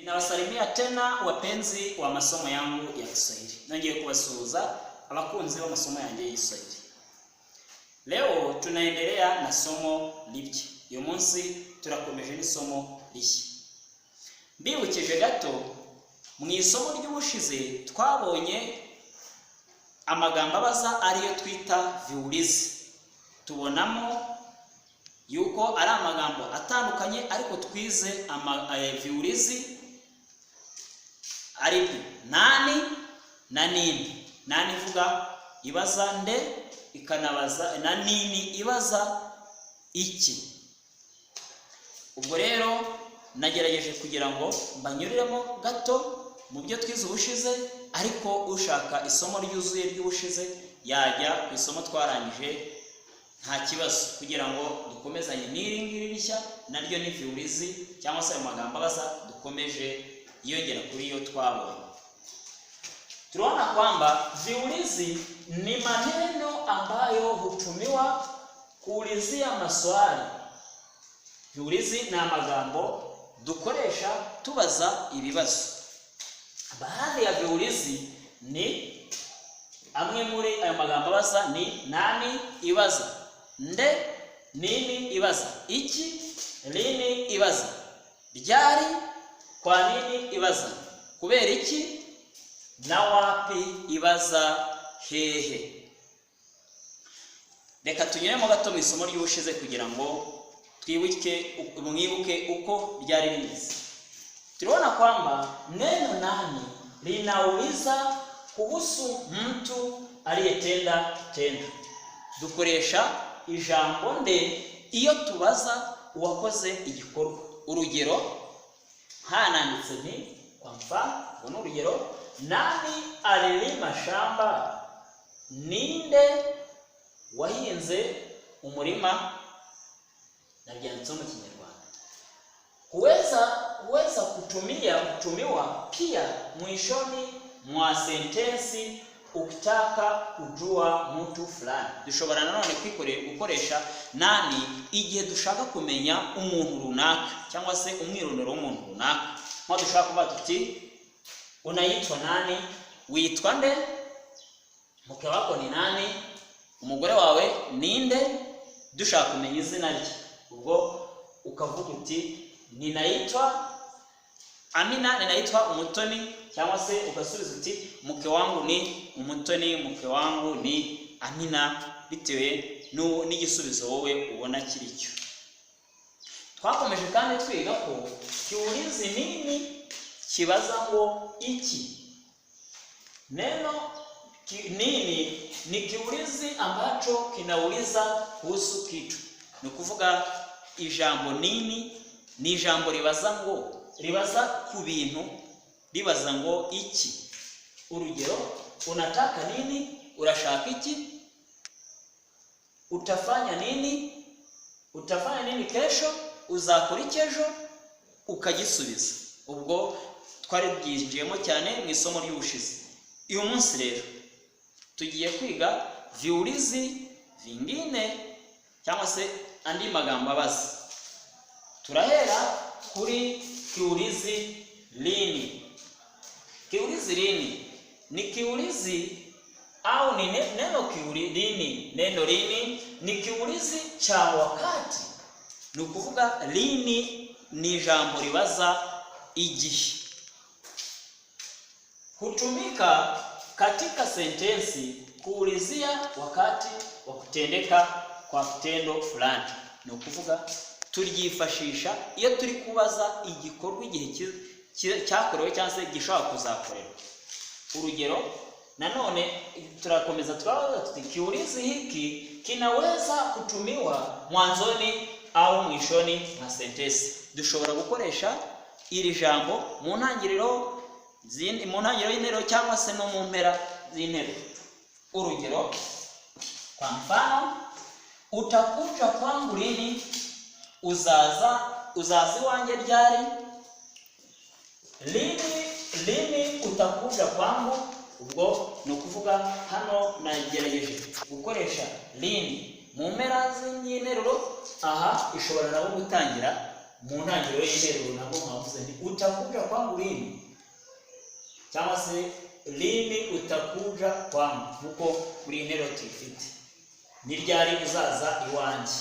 Nawasalimia tena wapenzi wa masomo yangu ya Kiswahili. Nongeye kuwasuhuza abakunzi wa masomo yangu ya Kiswahili. Leo tunaendelea na somo lipya. Uyu munsi turakomeje n'isomo rishya. Mbibukije gato mu isomo ry'ubushize twabonye amagambo abaza ariyo twita viulizi. Tubonamo yuko ari amagambo atandukanye ariko twize viulizi ari nani na nini. Nani ivuga ibaza nde, ikanabaza na nini ibaza iki. Ubwo rero nagerageje kugira ngo mbanyuriremo gato mu byo twize ubushize, ariko ushaka isomo ryuzuye ry'ubushize yajya ku isomo twarangije nta kibazo, kugira ngo dukomezanye n'iringiri rishya naryo ni viulizi cyangwa se amagambo abaza dukomeje yongera kuri yo twabonye. Tunaona kwamba viulizi ni maneno ambayo hutumiwa kuulizia maswali. Viulizi ni amagambo dukoresha tubaza ibibazo. Baadhi ya viulizi ni amwe muri ayo magambo abaza ni nani ibaza, nde nini ibaza, iki lini ibaza, ryari kwa nini ibaza, kubera iki na wapi ibaza hehe. Reka tunyuremo gato mu isomo ry'ubushize kugira ngo mwibuke uko ryari rimeze. Tuliona kwamba neno nani linauliza kuhusu mtu aliyetenda tendo. Dukoresha ijambo nde iyo tubaza uwakoze igikorwa. Urugero hananditse ni kwa mfano, ngono urugero nani alilima shamba, ninde wahinze umurima. Nabyanditse mu Kinyarwanda. Huweza kutumiwa pia mwishoni mwa sentensi ukitaka kujua mtu fulani. Dushobora nanone gukoresha nani igihe dushaka kumenya umuntu runaka cyangwa se umwirondoro w'umuntu runaka. Nko dushaka kuvuga tuti unaitwa nani, witwa nde, mke wako ni nani, umugore wawe ninde. Dushaka kumenya izina rye, ubwo ukavuga uti ninaitwa Amina, ninaitwa Umutoni, cyangwa se ugasubiza uti mke wangu ni Umutoni, mke wangu ni Amina, bitewe n'igisubizo wowe ubona kiri cyo. Twakomeje kandi twiga ko kiulizi nini kibaza ngo iki. Neno nini ni kiulizi ambacho kinauliza kuhusu kitu. Ni kuvuga ijambo nini ni ijambo ribaza ku bintu, ribaza ngo iki. Urugero unataka nini, urashaka iki, utafanya nini kesho, uzakora iki ejo, ukagisubiza. Ubwo twari byinjiyemo cyane mu isomo ry'ubushize. Uyu munsi rero tugiye kwiga viulizi vingine cyangwa se andi magambo abaza. Turahera kuri kiulizi lini. Kiulizi lini ni kiulizi au ni neno lini. Neno lini ni kiulizi cha wakati. Ni kuvuga lini ni jambo ribaza igihe. Hutumika katika sentensi kuulizia wakati wa kutendeka kwa kitendo fulani. Ni kuvuga turyifashisha iyo turi kubaza igikorwa igihe cyakorewe cyangwa se gishobora kuzakorerwa. Urugero nanone turakomeza twabaza tuti kiulizi hiki kinaweza kutumiwa mwanzoni au mwishoni mwa sentensi. Dushobora gukoresha iri jambo mu ntangiriro y'interuro cyangwa se no mu mpera z'interuro. Urugero kwa mfano utakuja kwangu lini, uzazi wanjye ryari, lini utakuja kwangu. Ubwo no kuvuga hano nagerageje gukoresha lini mu mpera z'interuro. Aha ishobora nabo gutangira mu ntangiriro y'interuro nabwo mwavuze nti utakuja kwangu lini, cyangwa se lini utakuja kwangu, kuko kuri interuro tuyifite ni ryari uzaza iwanjye.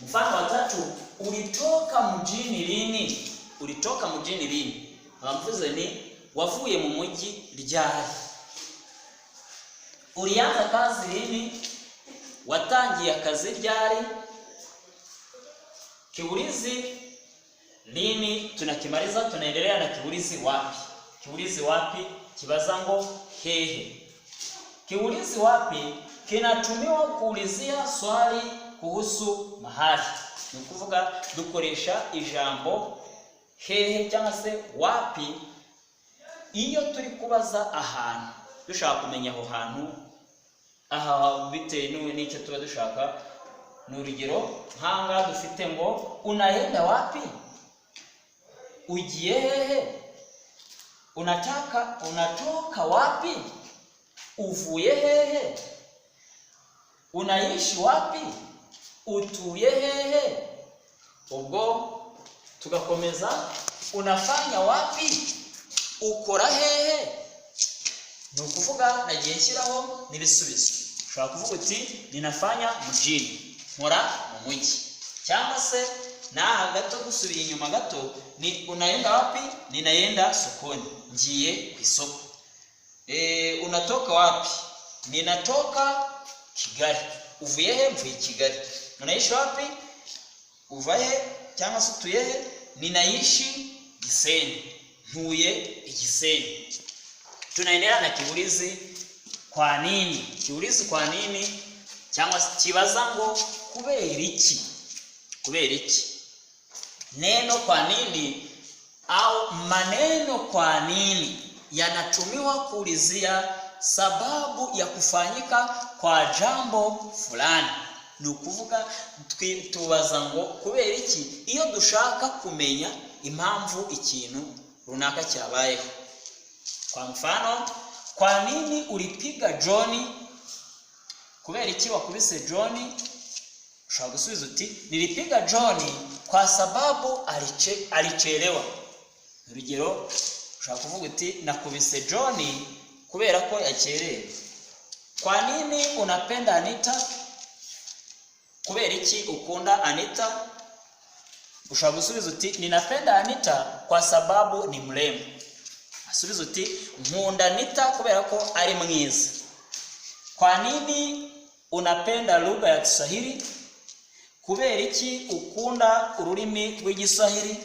Mfano wa tatu, ulitoka mjini lini. Ulitoka mjini lini, abavuze ni wavuye mu mujyi ryari. Ulianza kazi lini, watangiye akazi ryari. Kiulizi lini tunakimaliza, tunaendelea na kiulizi wapi. Kiulizi wapi kibaza ngo hehe. Kiulizi wapi kinatumiwa kuulizia swali kuhusu mahali. Ni kuvuga dukoresha ijambo hehe cyangwa se wapi iyo turi kubaza ahantu dushaka kumenya aho hantu, aha bitewe n'icyo tuba dushaka. N'urugero nkanga dufite ngo unaenda wapi, ugiye hehe. Unatoka wapi, uvuye hehe. Unaishi wapi, utuye hehe. Ubwo tugakomeza unafanya wapi, ukora hehe. Ni ukuvuga nagiye nshyiraho n'ibisubizo. Ushobora kuvuga uti ninafanya mjini, nkora mu mujyi, cyangwa se na gato gusubiye inyuma gato ni unaenda wapi, ninaenda sokoni, ngiye ku isoko. Unatoka wapi, ninatoka Kigali. Uvuye he, mvuye Kigali. Unaishi wapi, uvahe cyangwa se utuye he, ninaishi Gisenyi, ntuye Gisenyi. Tunaendelea na kiulizi kwa nini. Kiulizi kwa nini cyangwa kibaza ngo kubera iki. Kubera iki. Neno kwa nini au maneno kwa nini yanatumiwa kuulizia sababu ya kufanyika kwa jambo fulani. Ni ukuvuga tubaza ngo kubera iki iyo dushaka kumenya impamvu ikintu runaka cyabayeho. Kwa mfano, kwa nini ulipiga John? Kubera iki wakubise John? Ushobora gusubiza uti nilipiga John kwa sababu alichelewa. Urugero ushobora kuvuga uti nakubise John kubera ko yacherewe. Kwa nini unapenda Anita? Kubera iki ukunda Anita? Ushobora gusubiza uti ninapenda Anita kwa sababu ni mrembo. Asubiza uti nkunda Anita kubera ko ari mwiza. Kwa nini unapenda lugha ya Kiswahili? Kubera iki ukunda ururimi rw'Igiswahili?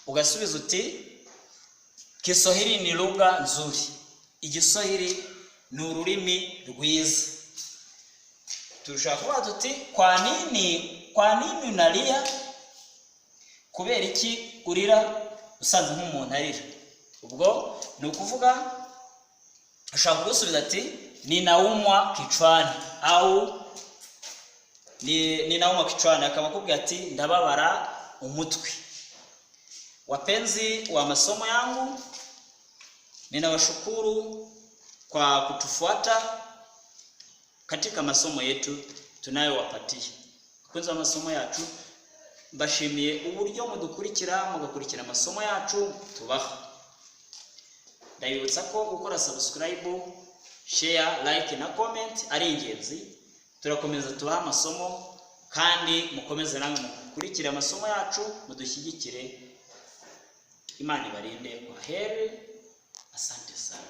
Ugasubiza uti Kiswahili ni lugha nzuri, Igiswahili ni ururimi rwiza. Turashaka kubaza tuti kwa nini unalia? Kubera iki urira usanze nk'umuntu arira? Ubwo ni ukuvuga ushaka gusubiza ati ninaumwa kichwani au ninaumwa kichwani, akaba akubwira ati ndababara umutwe. Wapenzi wa masomo yangu, ninawashukuru kwa kutufuata katika masomo yetu tunayowapatia. Kwanza masomo yacu mbashimiye uburyo mugakurikira amasomo yacu tubaha. Ndabibutsa ko gukora subscribe, share, like na comment ari ingenzi. Turakomeza tubaha amasomo kandi mukomeze namwe mukurikira amasomo yacu, mudushyigikire. Imana ibarinde. Kwaheri, asante sana.